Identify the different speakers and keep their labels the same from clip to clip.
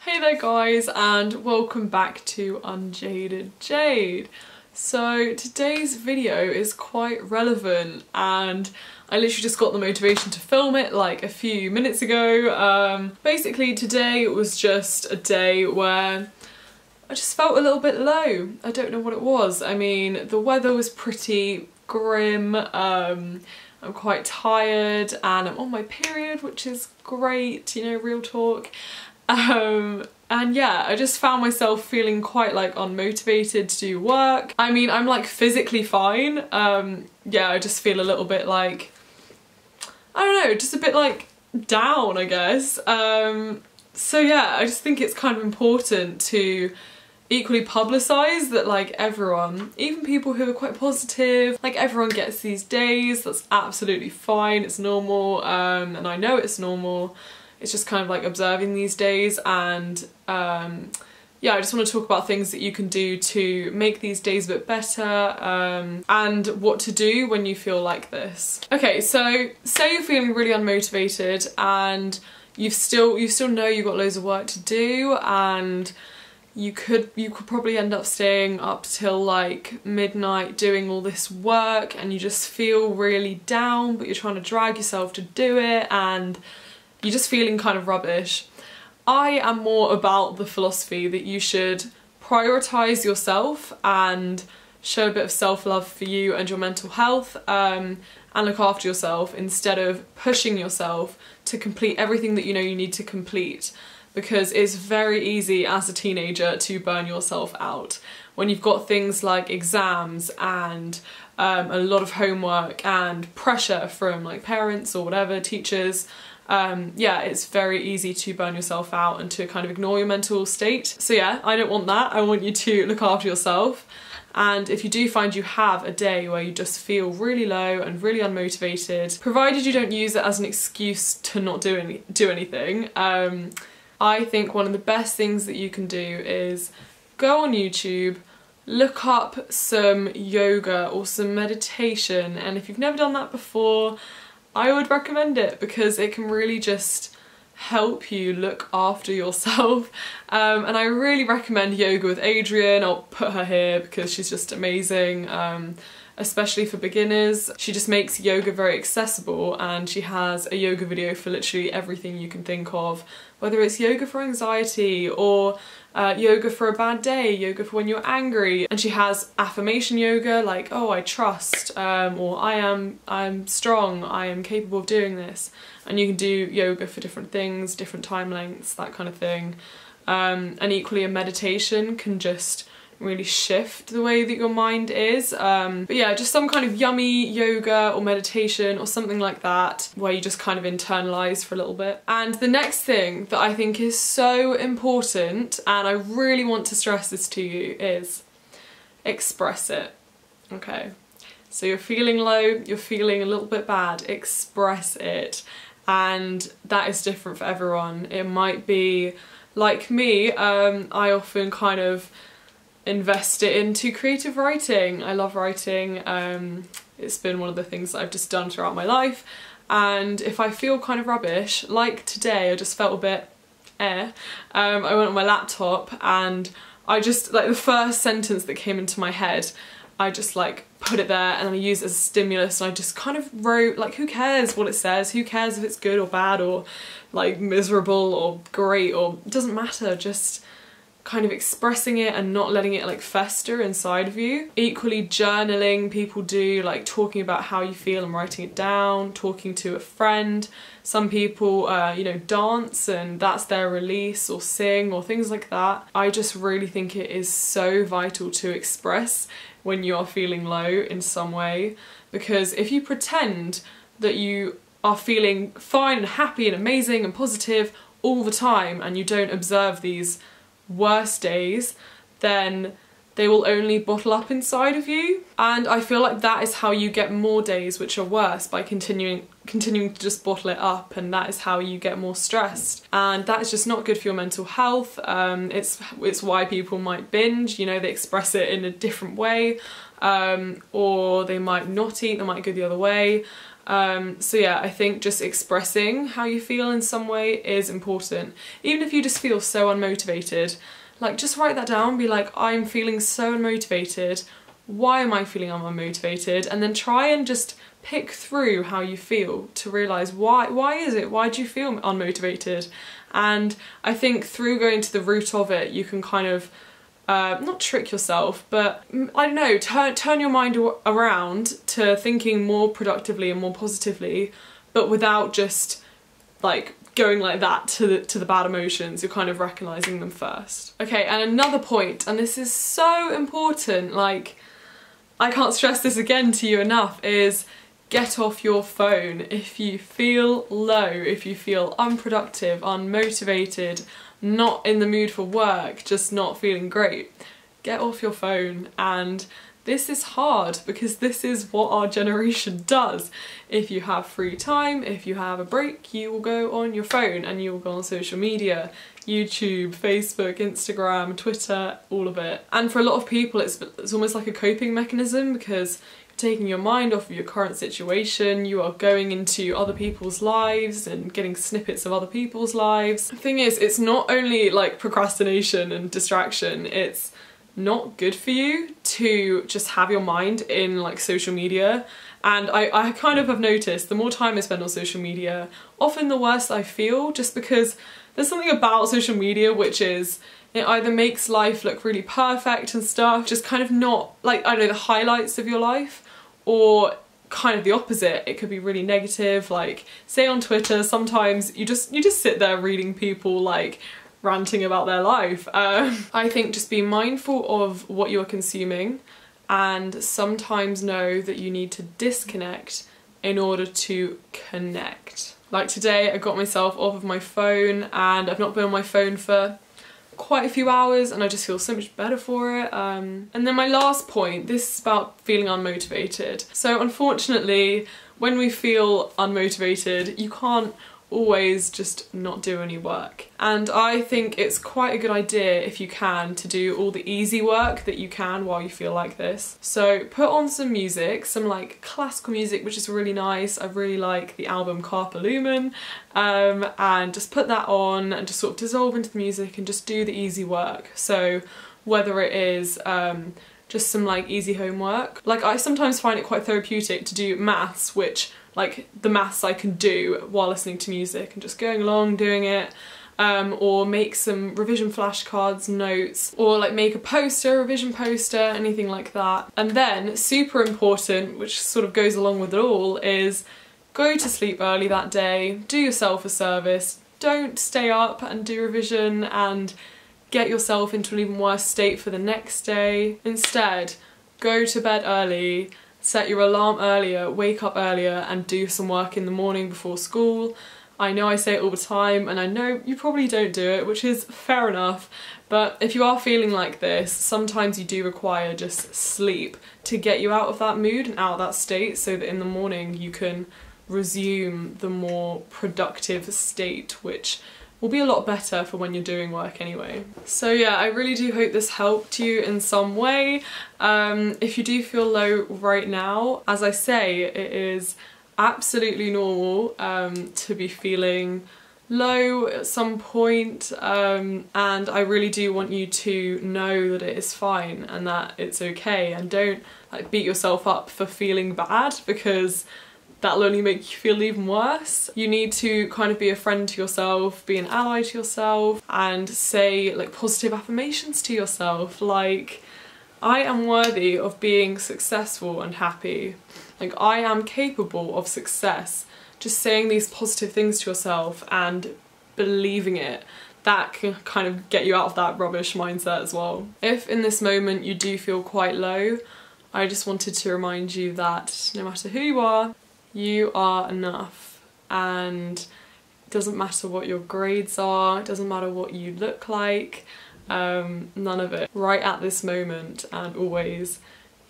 Speaker 1: Hey there guys, and welcome back to UnJaded Jade. So today's video is quite relevant and I literally just got the motivation to film it like a few minutes ago. Basically today was just a day where I just felt a little bit low. I don't know what it was. I mean, the weather was pretty grim, I'm quite tired and I'm on my period, which is great, you know, real talk. And yeah, I just found myself feeling quite like unmotivated to do work. I mean, I'm like physically fine. Yeah, I just feel a little bit like, I don't know, just a bit like down, I guess. So yeah, I just think it's kind of important to equally publicise that like everyone, even people who are quite positive, like everyone gets these days. That's absolutely fine, it's normal, and I know it's normal. It's just kind of like observing these days, and yeah, I just want to talk about things that you can do to make these days a bit better, and what to do when you feel like this. Okay, so say you're feeling really unmotivated and you still know you've got loads of work to do, and you could probably end up staying up till like midnight doing all this work, and you just feel really down, but you're trying to drag yourself to do it and you're just feeling kind of rubbish. I am more about the philosophy that you should prioritise yourself and show a bit of self-love for you and your mental health, and look after yourself instead of pushing yourself to complete everything that you know you need to complete, because it's very easy as a teenager to burn yourself out when you've got things like exams and a lot of homework and pressure from like parents or whatever, teachers. Yeah, it's very easy to burn yourself out and to kind of ignore your mental state. So yeah, I don't want that. I want you to look after yourself. And if you do find you have a day where you just feel really low and really unmotivated, provided you don't use it as an excuse to not do anything, I think one of the best things that you can do is go on YouTube, look up some yoga or some meditation, and if you've never done that before, I would recommend it because it can really just help you look after yourself. And I really recommend Yoga with Adriene. I'll put her here because she's just amazing, especially for beginners. She just makes yoga very accessible, and she has a yoga video for literally everything you can think of, whether it's yoga for anxiety or yoga for a bad day, yoga for when you're angry. And she has affirmation yoga like, oh, I trust, or I'm strong, I am capable of doing this. And you can do yoga for different things, different time lengths, that kind of thing. And equally a meditation can just really shift the way that your mind is. But yeah, just some kind of yummy yoga or meditation or something like that where you just kind of internalise for a little bit. And the next thing that I think is so important, and I really want to stress this to you, is express it. Okay, so you're feeling low, you're feeling a little bit bad, express it. And that is different for everyone. It might be like me, I often kind of invest it into creative writing. I love writing. It's been one of the things that I've just done throughout my life, and if I feel kind of rubbish, like today I just felt a bit I went on my laptop and I just, like, the first sentence that came into my head, I just like put it there and I used it as a stimulus, and I just kind of wrote, like, who cares what it says, who cares if it's good or bad or like miserable or great, or it doesn't matter, just kind of expressing it and not letting it like fester inside of you. Equally, journaling, people do, like talking about how you feel and writing it down, talking to a friend. Some people, you know, dance and that's their release, or sing or things like that. I just really think it is so vital to express when you are feeling low in some way, because if you pretend that you are feeling fine and happy and amazing and positive all the time and you don't observe these worse days, then they will only bottle up inside of you. And I feel like that is how you get more days which are worse, by continuing to just bottle it up, and that is how you get more stressed, and that is just not good for your mental health. It's why people might binge, you know, they express it in a different way, or they might not eat, they might go the other way. So yeah, I think just expressing how you feel in some way is important. Even if you just feel so unmotivated, like just write that down, be like, I'm feeling so unmotivated, why am I feeling unmotivated? And then try and just pick through how you feel to realise why is it? Why do you feel unmotivated? And I think through going to the root of it, you can kind of not trick yourself, but I don't know, turn your mind around to thinking more productively and more positively, but without just like going like that to the bad emotions. You're kind of recognising them first. Okay, and another point, and this is so important, like I can't stress this again to you enough, is get off your phone. If you feel low, if you feel unproductive, unmotivated, not in the mood for work, just not feeling great, get off your phone. And this is hard because this is what our generation does. If you have free time, if you have a break, you will go on your phone and you will go on social media, YouTube, Facebook, Instagram, Twitter, all of it. And for a lot of people it's almost like a coping mechanism, because taking your mind off of your current situation, you are going into other people's lives and getting snippets of other people's lives. The thing is, it's not only like procrastination and distraction, it's not good for you to just have your mind in like social media. And I kind of have noticed the more time I spend on social media, often the worse I feel, just because there's something about social media which is, it either makes life look really perfect and stuff, just kind of not like, I don't know, the highlights of your life, or kind of the opposite. It could be really negative, like say on Twitter sometimes you just sit there reading people like ranting about their life. I think just be mindful of what you're consuming and sometimes know that you need to disconnect in order to connect. Like today I got myself off of my phone and I've not been on my phone for quite a few hours and I just feel so much better for it. And then my last point, this is about feeling unmotivated. So unfortunately, when we feel unmotivated, you can't always just not do any work. And I think it's quite a good idea, if you can, to do all the easy work that you can while you feel like this. So put on some music, some like classical music, which is really nice. I really like the album Carpe Lumen, and just put that on and just sort of dissolve into the music and just do the easy work. So whether it is just some like easy homework, like I sometimes find it quite therapeutic to do maths, which like the maths I can do while listening to music and just going along doing it, or make some revision flashcards, notes, or like make a poster, revision poster, anything like that. And then, super important, which sort of goes along with it all, is go to sleep early that day, do yourself a service, don't stay up and do revision and get yourself into an even worse state for the next day. Instead, go to bed early, set your alarm earlier, wake up earlier and do some work in the morning before school. I know I say it all the time and I know you probably don't do it, which is fair enough, but if you are feeling like this, sometimes you do require just sleep to get you out of that mood and out of that state, so that in the morning you can resume the more productive state, which will be a lot better for when you're doing work anyway. So yeah, I really do hope this helped you in some way. If you do feel low right now, as I say, it is absolutely normal to be feeling low at some point, and I really do want you to know that it is fine and that it's okay, and don't like beat yourself up for feeling bad, because that'll only make you feel even worse. You need to kind of be a friend to yourself, be an ally to yourself, and say like positive affirmations to yourself, like, I am worthy of being successful and happy. Like, I am capable of success. Just saying these positive things to yourself and believing it, that can kind of get you out of that rubbish mindset as well. If in this moment you do feel quite low, I just wanted to remind you that no matter who you are enough, and it doesn't matter what your grades are, it doesn't matter what you look like, none of it. Right at this moment and always,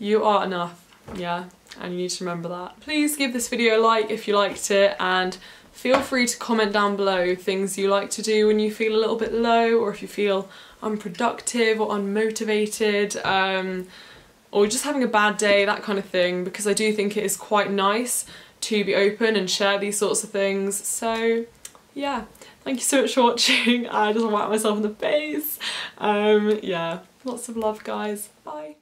Speaker 1: you are enough, yeah, and you need to remember that. Please give this video a like if you liked it, and feel free to comment down below things you like to do when you feel a little bit low, or if you feel unproductive or unmotivated, or just having a bad day, that kind of thing, because I do think it is quite nice to be open and share these sorts of things. So yeah, thank you so much for watching. I just want to whack myself in the face. Yeah, lots of love guys, bye.